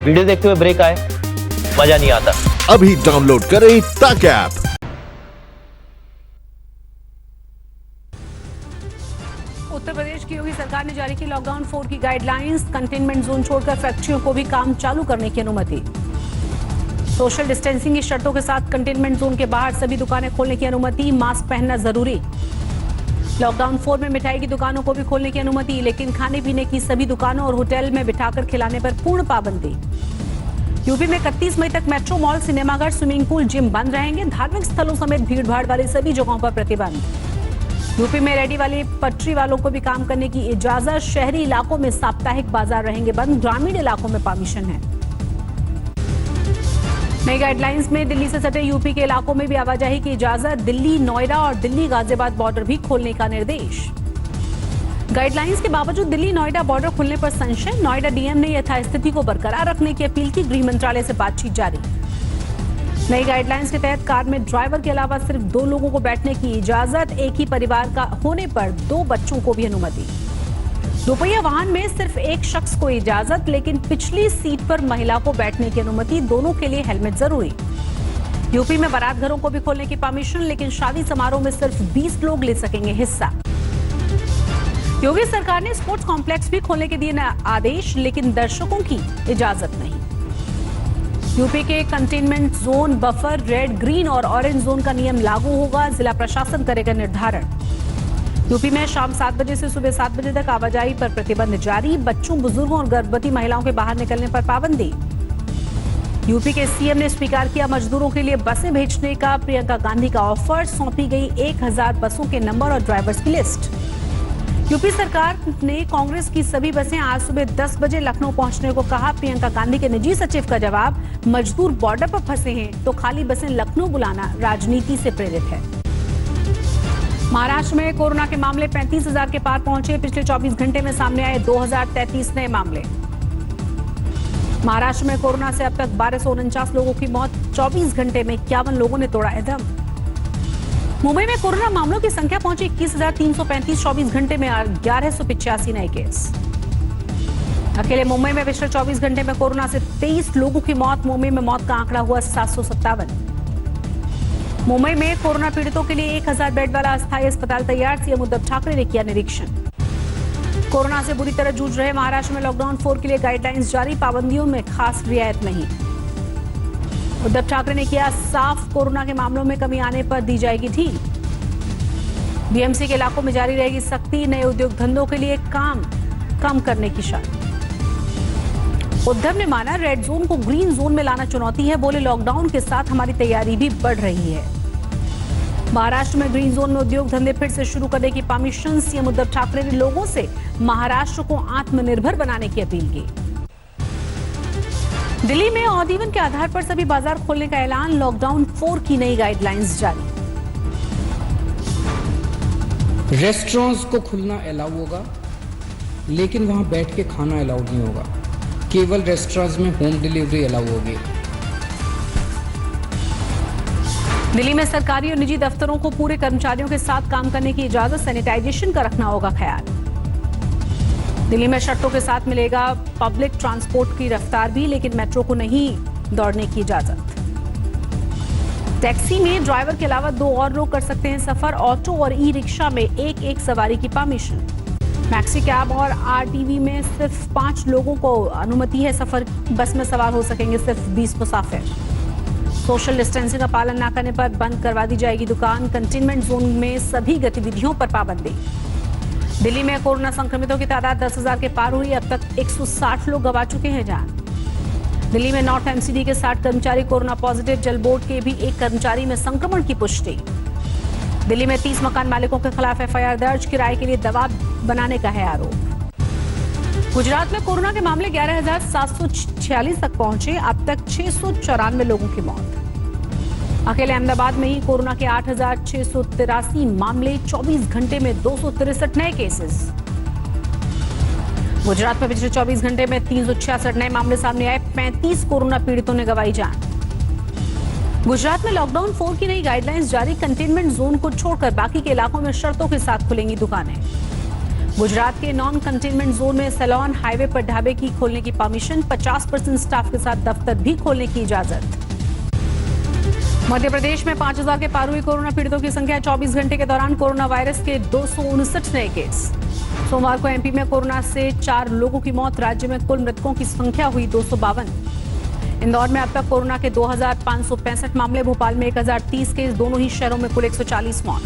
Video देखते हुए break आए, मजा नहीं आता। अभी डाउनलोड करें तक ऐप। उत्तर प्रदेश की योगी सरकार ने जारी की लॉकडाउन 4 की गाइडलाइंस। कंटेनमेंट जोन छोड़कर फैक्ट्रियों को भी काम चालू करने की अनुमति। सोशल डिस्टेंसिंग की शर्तों के साथ कंटेनमेंट जोन के बाहर सभी दुकानें खोलने की अनुमति। मास्क पहनना जरूरी। लॉकडाउन 4 में मिठाई की दुकानों को भी खोलने की अनुमति, लेकिन खाने पीने की सभी दुकानों और होटल में बिठाकर खिलाने पर पूर्ण पाबंदी। यूपी में 31 मई तक मेट्रो, मॉल, सिनेमाघर, स्विमिंग पूल, जिम बंद रहेंगे। धार्मिक स्थलों समेत भीड़भाड़ वाली सभी जगहों पर प्रतिबंध। यूपी में रेडी वाली पटरी वालों को भी काम करने की इजाजत। शहरी इलाकों में साप्ताहिक बाजार रहेंगे बंद। ग्रामीण इलाकों में परमिशन है। नई गाइडलाइंस में दिल्ली से सटे यूपी के इलाकों में भी आवाजाही की इजाजत। दिल्ली, नोएडा और दिल्ली गाजियाबाद बॉर्डर भी खोलने का निर्देश। गाइडलाइंस के बावजूद दिल्ली नोएडा बॉर्डर खुलने पर संशय। नोएडा डीएम ने यथास्थिति को बरकरार रखने की अपील की। गृह मंत्रालय से बातचीत जारी। नई गाइडलाइंस के तहत कार में ड्राइवर के अलावा सिर्फ 2 लोगों को बैठने की इजाजत। एक ही परिवार का होने पर 2 बच्चों को भी अनुमति। दोपहिया वाहन में सिर्फ एक शख्स को इजाजत, लेकिन पिछली सीट पर महिला को बैठने की अनुमति। दोनों के लिए हेलमेट जरूरी। यूपी में बारात घरों को भी खोलने की परमिशन, लेकिन शादी समारोह में सिर्फ 20 लोग ले सकेंगे हिस्सा। योगी सरकार ने स्पोर्ट्स कॉम्प्लेक्स भी खोलने के दिए आदेश, लेकिन दर्शकों की इजाजत नहीं। यूपी के containment zone, buffer, red, green और ऑरेंज जोन का नियम लागू होगा। जिला प्रशासन करेगा निर्धारण। यूपी में शाम 7 बजे से सुबह 7 बजे तक आवाजाही पर प्रतिबंध जारी। बच्चों, बुजुर्गों और गर्भवती महिलाओं के बाहर निकलने पर पाबंदी। यूपी के सीएम ने स्वीकार किया मजदूरों के लिए बसें भेजने का प्रियंका गांधी का ऑफर। सौंपी गई 1000 बसों के नंबर और ड्राइवर्स की लिस्ट। यूपी सरकार ने कांग्रेस की सभी बसें आज सुबह 10 बजे लखनऊ पहुंचने को कहा। प्रियंका गांधी के निजी सचिव का जवाब, मजदूर बॉर्डर पर फंसे हैं तो खाली बसें लखनऊ बुलाना राजनीति से प्रेरित है। महाराष्ट्र में कोरोना के मामले 35,000 के पार पहुंचे। पिछले 24 घंटे में सामने आए 2033 नए मामले। महाराष्ट्र में कोरोना से अब तक 1249 लोगों की मौत। 24 घंटे में 51 लोगों ने तोड़ा दम। मुंबई में कोरोना मामलों की संख्या पहुंची 21,335। 24 घंटे में 1185 नए केस। अकेले मुंबई में पिछले 24 घंटे में कोरोना से 23 लोगों की मौत। मुंबई में मौत का आंकड़ा हुआ 757। मुंबई में कोरोना पीड़ितों के लिए 1000 बेड वाला अस्थायी अस्पताल तैयार। सीएम उद्धव ठाकरे ने किया निरीक्षण। कोरोना से बुरी तरह जूझ रहे महाराष्ट्र में लॉकडाउन 4 के लिए गाइडलाइंस जारी। पाबंदियों में खास रियायत नहीं। उद्धव ठाकरे ने किया साफ, कोरोना के मामलों में कमी आने पर दी जाएगी ढील। बीएमसी के इलाकों में जारी रहेगी सख्ती। नए उद्योग धंधों के लिए काम कम करने की शर्त। उद्धव ने माना रेड जोन को ग्रीन जोन में लाना चुनौती है। बोले लॉकडाउन के साथ हमारी तैयारी भी बढ़ रही है। महाराष्ट्र में ग्रीन जोन में उद्योग धंधे फिर से शुरू करने की परमिशन। सीएम उद्धव ठाकरे ने लोगों से महाराष्ट्र को आत्मनिर्भर बनाने की अपील की। दिल्ली में ऑड इवन के आधार पर सभी बाजार खोलने का ऐलान। लॉकडाउन 4 की नई गाइडलाइंस जारी। रेस्टोरेंट्स को खुलना अलाउ होगा, लेकिन वहां बैठ के खाना अलाउड नहीं होगा। केवल रेस्टोरेंट्स में होम डिलीवरी अलाउ होगी। दिल्ली में सरकारी और निजी दफ्तरों को पूरे कर्मचारियों के साथ काम करने की इजाजत। सैनिटाइजेशन का रखना होगा ख्याल। दिल्ली में शर्तों के साथ मिलेगा पब्लिक ट्रांसपोर्ट की रफ्तार भी, लेकिन मेट्रो को नहीं दौड़ने की इजाजत। टैक्सी में ड्राइवर के अलावा 2 और लोग कर सकते हैं सफर। ऑटो और ई रिक्शा में एक सवारी की परमिशन। मैक्सी कैब और आरटीवी में सिर्फ 5 लोगों को अनुमति है सफर। बस में सवार हो सकेंगे सिर्फ 20 मुसाफिर। सोशल डिस्टेंसिंग का पालन न करने पर बंद करवा दी जाएगी दुकान। कंटेनमेंट जोन में सभी गतिविधियों पर पाबंदी। दिल्ली में कोरोना संक्रमितों की तादाद 10,000 के पार हुई। अब तक 160 लोग गंवा चुके हैं जान। दिल्ली में नॉर्थ एमसीडी के 60 कर्मचारी कोरोना पॉजिटिव। जल बोर्ड के भी 1 कर्मचारी में संक्रमण की पुष्टि। दिल्ली में 30 मकान मालिकों के खिलाफ एफआईआर दर्ज। किराए के लिए दबाव बनाने का है आरोप। गुजरात में कोरोना के मामले 11,746 तक पहुंचे। अब तक 694 लोगों की मौत। अकेले अहमदाबाद में ही कोरोना के 8,683 मामले। 24 घंटे में 263 नए केसेस। गुजरात में पिछले 24 घंटे में 366 नए मामले सामने आए। 35 कोरोना पीड़ितों ने गंवाई जान। गुजरात में लॉकडाउन 4 की नई गाइडलाइंस जारी। कंटेनमेंट जोन को छोड़कर बाकी के इलाकों में शर्तों के साथ खुलेंगी दुकानें। गुजरात के नॉन कंटेनमेंट जोन में सैलॉन, हाईवे पर ढाबे की खोलने की परमिशन, 50% स्टाफ के साथ दफ्तर भी खोलने की इजाजत। मध्य प्रदेश में 5000 के पार हुई कोरोना पीड़ितों की संख्या, 24 घंटे के दौरान कोरोना वायरस के 259 नए केस। सोमवार को एमपी में कोरोना से 4 लोगों की मौत, राज्य में कुल मृतकों की संख्या हुई 252। इंदौर में अब तक कोरोना के 2565 मामले, भोपाल में 1030 केस, दोनों ही शहरों में कुल 140 मौत।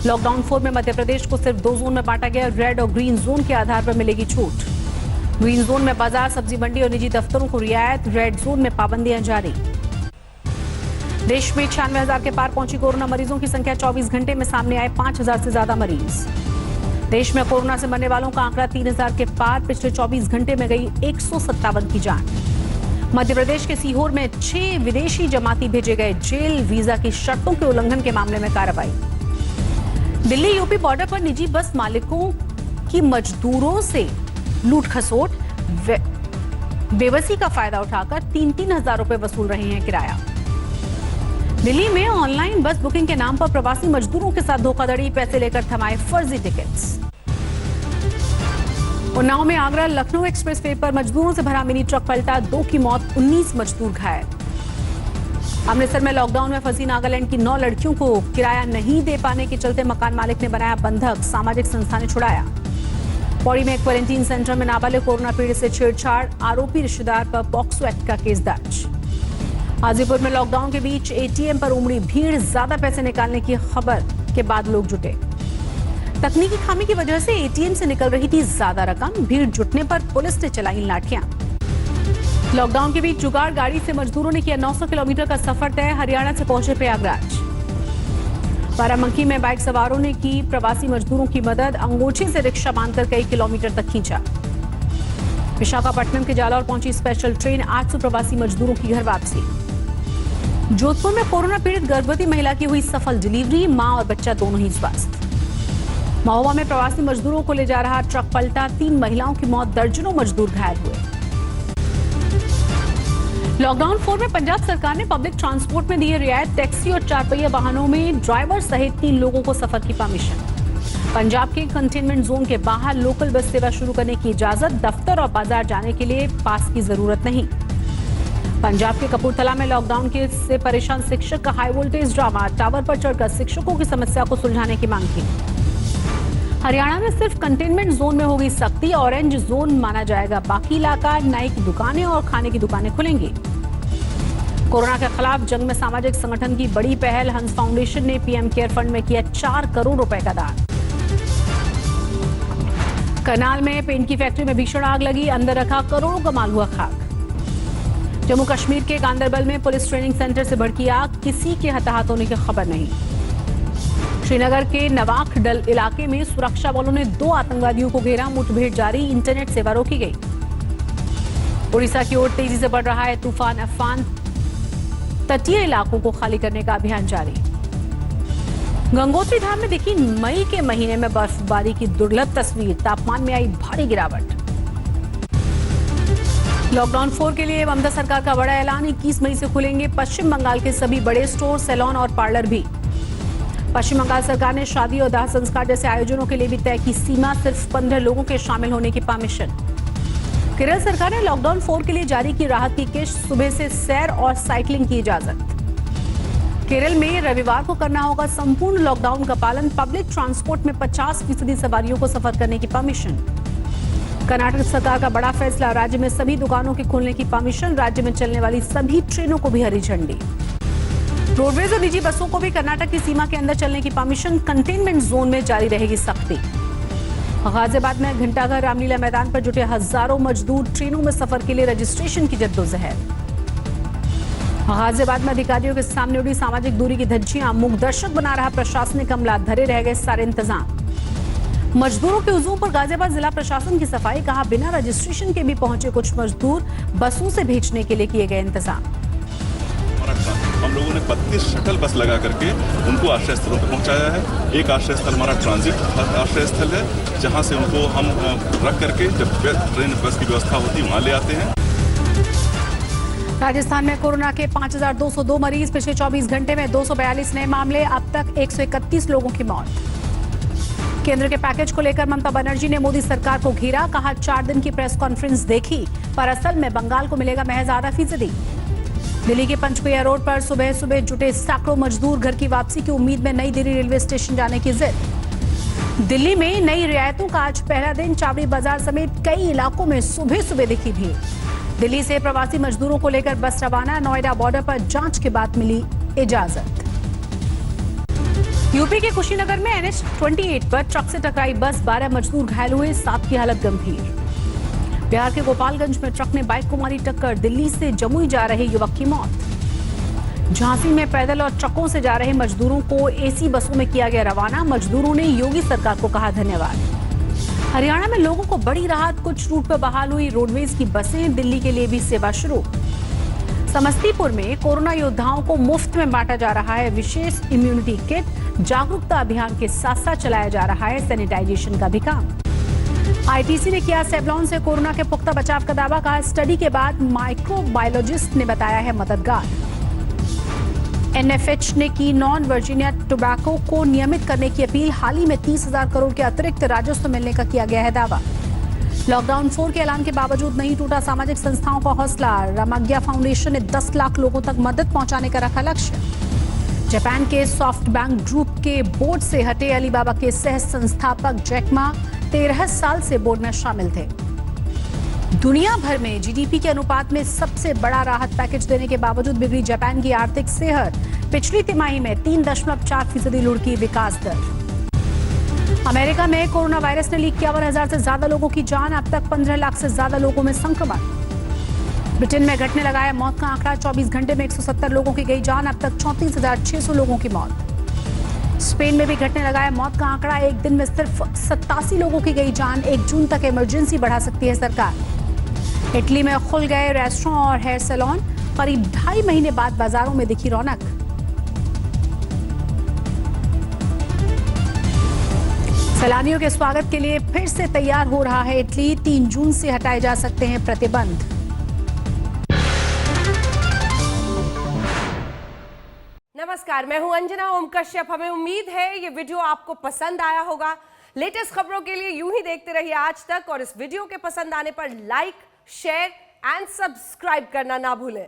लॉकडाउन 4 में मध्य प्रदेश को सिर्फ 2 जोन में बांटा गया, रेड और ग्रीन जोन के आधार पर मिलेगी छूट। ग्रीन जोन में बाजार, सब्जी मंडी और निजी दफ्तरों को रियायत, रेड जोन में पाबंदियां जारी। देश में 96,000 के पार पहुंची कोरोना मरीजों की संख्या, 24 घंटे में सामने आए 5,000 से ज्यादा मरीज। देश में कोरोना से मरने वालों का आंकड़ा 3,000 के पार, पिछले 24 घंटे में गई 157 की जान। मध्य प्रदेश के सीहोर में 6 विदेशी जमाती भेजे गए जेल, वीजा की शर्तों के उल्लंघन के मामले में कार्रवाई। दिल्ली यूपी बॉर्डर पर निजी बस मालिकों की मजदूरों से लूट खसोट, बेबसी का फायदा उठाकर 3-3 हजार रुपए वसूल रहे हैं किराया। दिल्ली में ऑनलाइन बस बुकिंग के नाम पर प्रवासी मजदूरों के साथ धोखाधड़ी, पैसे लेकर थमाए फर्जी टिकट्स। उन्नाव में आगरा लखनऊ एक्सप्रेसवे पर मजदूरों से भरा मिनी ट्रक पलटा, 2 की मौत, 19 मजदूर घायल। अमृतसर में लॉकडाउन में फंसी नागालैंड की 9 लड़कियों को किराया नहीं दे पाने के चलते मकान मालिक ने बनाया बंधक, सामाजिक संस्था ने छुड़ाया। पौड़ी में एक क्वारंटीन सेंटर में नाबालिग कोरोना पीड़ित से छेड़छाड़, आरोपी रिश्तेदार पर पॉक्सो एक्ट का केस दर्ज। हाजीपुर में लॉकडाउन के बीच एटीएम पर उमड़ी भीड़, ज्यादा पैसे निकालने की खबर के बाद लोग जुटे। तकनीकी खामी की वजह से एटीएम से निकल रही थी ज्यादा रकम, भीड़ जुटने पर पुलिस ने चलाई लाठियां। लॉकडाउन के बीच जुगाड़ गाड़ी से मजदूरों ने किया 900 किलोमीटर का सफर तय, हरियाणा से पहुंचे प्रयागराज। बाराबंकी में बाइक सवारों ने की प्रवासी मजदूरों की मदद, अंगोछे से रिक्शा बांधकर कई किलोमीटर तक खींचा। विशाखापट्टनम के जालौर पहुंची स्पेशल ट्रेन, 800 प्रवासी मजदूरों की घर वापसी। जोधपुर में कोरोना पीड़ित गर्भवती महिला की हुई सफल डिलीवरी, मां और बच्चा दोनों ही स्वस्थ। महोबा में प्रवासी मजदूरों को ले जा रहा ट्रक पलटा, 3 महिलाओं की मौत, दर्जनों मजदूर घायल हुए। लॉकडाउन 4 में पंजाब सरकार ने पब्लिक ट्रांसपोर्ट में दी रियायत, टैक्सी और 4 पहिया वाहनों में ड्राइवर सहित 3 लोगों को सफर की परमिशन। पंजाब के कंटेनमेंट जोन के बाहर लोकल बस सेवा शुरू करने की इजाजत, दफ्तर और बाजार जाने के लिए पास की जरूरत नहीं। पंजाब के कपूरथला में लॉकडाउन के से परेशान शिक्षक का हाई वोल्टेज ड्रामा, टावर पर चढ़कर शिक्षकों की समस्या को सुलझाने की मांग की। हरियाणा में सिर्फ कंटेनमेंट जोन में होगी सख्ती, ऑरेंज जोन माना जाएगा बाकी इलाका, नाई की दुकानें और खाने की दुकानें खुलेंगी। कोरोना के खिलाफ जंग में सामाजिक संगठन की बड़ी पहल, हंस फाउंडेशन ने पीएम केयर फंड में किया 4 करोड़ रुपए का दान। करनाल में पेंट की फैक्ट्री में भीषण आग लगी, अंदर रखा करोड़ों का माल हुआ खाक। जम्मू कश्मीर के गांदरबल में पुलिस ट्रेनिंग सेंटर से भड़की आग, किसी के हताहत होने की खबर नहीं। श्रीनगर के नवाख डल इलाके में सुरक्षा बलों ने 2 आतंकवादियों को घेरा, मुठभेड़ जारी, इंटरनेट सेवा रोकी गई। उड़ीसा की ओर तेजी से बढ़ रहा है तूफान अम्फान, तटीय इलाकों को खाली करने का अभियान जारी। गंगोत्री धाम में दिखी मई के महीने में बर्फबारी की दुर्लभ तस्वीर, तापमान में आई भारी गिरावट। लॉकडाउन 4 के लिए ममता सरकार का बड़ा ऐलान, 21 मई से खुलेंगे पश्चिम बंगाल के सभी बड़े स्टोर, सैलून और पार्लर भी। पश्चिम बंगाल सरकार ने शादी और दाह संस्कार जैसे आयोजनों के लिए भी तय की सीमा, सिर्फ 15 लोगों के शामिल होने की परमिशन। केरल सरकार ने लॉकडाउन 4 के लिए जारी की राहत की किश्त, सुबह से सैर और साइकिलिंग की इजाजत। केरल में रविवार को करना होगा संपूर्ण लॉकडाउन का पालन, पब्लिक ट्रांसपोर्ट में 50% सवारियों को सफर करने की परमिशन। कर्नाटक सरकार का बड़ा फैसला, राज्य में सभी दुकानों के खोलने की परमिशन, राज्य में चलने वाली सभी ट्रेनों को भी हरी झंडी। रोडवेज और निजी बसों को भी कर्नाटक की सीमा के अंदर चलने की परमिशन, कंटेनमेंट जोन में जारी रहेगी सख्ती। गाजियाबाद में घंटाघर रामलीला मैदान पर जुटे हजारों मजदूर, ट्रेनों में सफर के लिए रजिस्ट्रेशन की जद्दोजहद। गाजियाबाद में अधिकारियों के सामने उड़ी सामाजिक दूरी की धज्जियां, मूक दर्शक बना रहा प्रशासनिक अमला, धरे रह गए सारे इंतजाम। मजदूरों के हुजूम पर गाजियाबाद जिला प्रशासन की सफाई, कहा बिना रजिस्ट्रेशन के भी पहुंचे कुछ मजदूर, बसों से भेजने के लिए किए गए इंतजाम। हम लोगों ने 32 शटल बस लगा करके उनको आश्रय स्थलों पर पहुंचाया है। एक आश्रय स्थल हमारा ट्रांजिट आश्रय स्थल है, जहां से उनको हम रख करके जब ट्रेन बस की व्यवस्था होती है वहां ले आते हैं। राजस्थान में कोरोना के 5202 मरीज, पिछले 24 घंटे में 242 नए मामले, अब तक 131 लोगों की मौत। केंद्र के पैकेज को लेकर ममता बनर्जी ने मोदी सरकार को घेरा, कहा 4 दिन की प्रेस कॉन्फ्रेंस देखी पर असल में बंगाल को मिलेगा महज 8%। दिल्ली के पंचकुला रोड पर सुबह सुबह जुटे सैकड़ों मजदूर घर की वापसी की उम्मीद में नई दिल्ली रेलवे स्टेशन जाने की जिद। दिल्ली में नई रियायतों का आज पहला दिन, चावड़ी बाजार समेत कई इलाकों में सुबह सुबह दिखी भीड़। दिल्ली से प्रवासी मजदूरों को लेकर बस रवाना, नोएडा बॉर्डर पर जांच के बाद मिली इजाजत। यूपी के कुशीनगर में NH 28 पर ट्रक से टकराई बस, 12 मजदूर घायल हुए, 7 की हालत गंभीर। बिहार के गोपालगंज में ट्रक ने बाइक को मारी टक्कर, दिल्ली से जमुई जा रहे युवक की मौत। झांसी में पैदल और ट्रकों से जा रहे मजदूरों को AC बसों में किया गया रवाना, मजदूरों ने योगी सरकार को कहा धन्यवाद। हरियाणा में लोगों को बड़ी राहत, कुछ रूट पर बहाल हुई रोडवेज की बसें, दिल्ली के लिए भी सेवा शुरू। समस्तीपुर में कोरोना योद्धाओं को मुफ्त में बांटा जा रहा है विशेष इम्यूनिटी किट, जागरूकता अभियान के साथ साथ चलाया जा रहा है सैनिटाइजेशन का भी काम। ITC ने किया सेवलॉन से कोरोना के पुख्ता बचाव का दावा, कहा स्टडी के बाद माइक्रोबायोलॉजिस्ट ने बताया है मददगार। NFH ने की नॉन वर्जीनिया टोबैको को नियमित करने की अपील, हाल ही में 30,000 करोड़ के अतिरिक्त राजस्व मिलने का किया गया है दावा। लॉकडाउन 4 के ऐलान के बावजूद नहीं टूटा सामाजिक संस्थाओं का हौसला, रामाज्ञा फाउंडेशन ने 10 लाख लोगों तक मदद पहुंचाने का रखा लक्ष्य। जापान के सॉफ्ट बैंक ग्रुप के बोर्ड से हटे अलीबाबा के सह संस्थापक जैक मा 13 साल से बोर्ड में शामिल थे। दुनिया भर में GDP के अनुपात में सबसे बड़ा राहत पैकेज देने के बावजूद बिगड़ी जापान की आर्थिक सेहत, पिछली तिमाही में 3.4% लुढ़की विकास दर। अमेरिका में कोरोना वायरस ने ली 51,000 से ज्यादा लोगों की जान, अब तक 15 लाख से ज्यादा लोगों में संक्रमण। ब्रिटेन में घटने लगा है मौत का आंकड़ा, 24 घंटे में 170 लोगों की गई जान, अब तक 34,600 लोगों की मौत। स्पेन में भी घटने लगा है मौत का आंकड़ा, एक दिन में सिर्फ 87 लोगों की गई जान, 1 जून तक इमरजेंसी बढ़ा सकती है सरकार। इटली में खुल गए रेस्टोरेंट और हेयर सैलून, करीब 2.5 महीने बाद बाजारों में दिखी रौनक। सैलानियों के स्वागत के लिए फिर से तैयार हो रहा है इटली, 3 जून से हटाए जा सकते हैं प्रतिबंध। नमस्कार, मैं हूं अंजना ओम कश्यप। हमें उम्मीद है ये वीडियो आपको पसंद आया होगा। लेटेस्ट खबरों के लिए यूं ही देखते रहिए आज तक, और इस वीडियो के पसंद आने पर लाइक, शेयर एंड सब्सक्राइब करना ना भूलें।